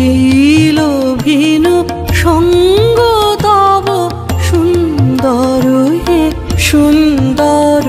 এই লোভিনু সঙ্গ তব সুন্দর হে সুন্দর।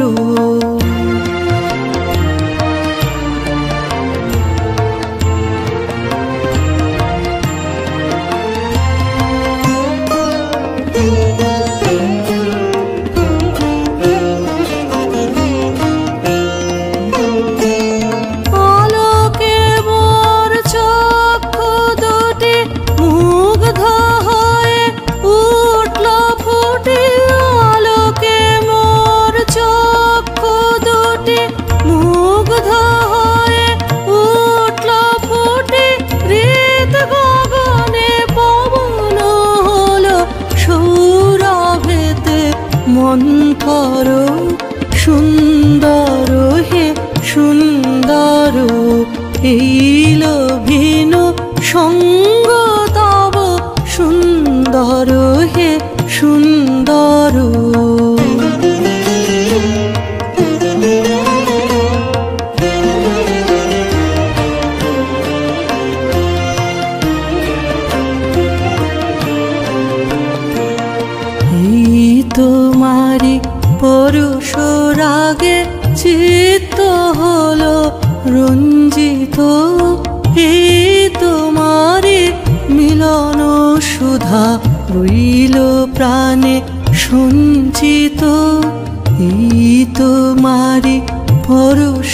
মন্থর সুন্দর হে সুন্দর। এই লোভিনু সঙ্গ তব সুন্দর হে সুন্দর। তোমারি পরশ রাগে চিত্ত হলো রঞ্জিত। এই তোমারি মিলন সুধা রইল প্রাণে সঞ্চিত। এই তোমারি পরশ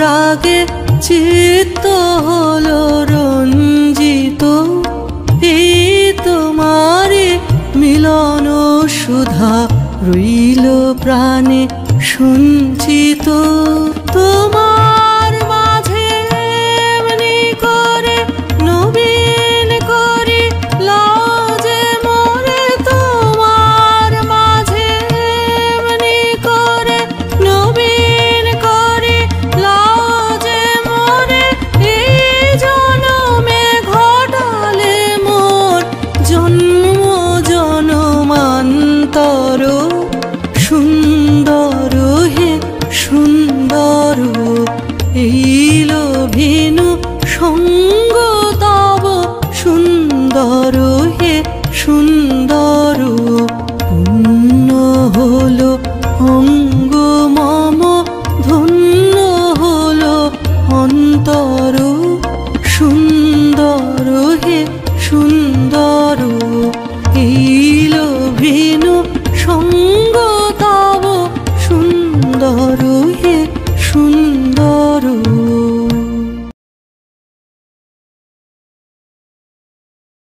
রাগে চিত্ত হলো রঞ্জিত। এই তোমারি মিলন সুধা রইল প্রাণে সঞ্চিত। তোমার মাঝে এমনি করে নবীন করি লাও যে মোরে। তোমার মাঝে এমনি করে নবীন করি লাও যে মোরে। এই জনমে ঘটালে মোর জন্ম জনমান্তর সুন্দর হে সুন্দর। এই লোভিনু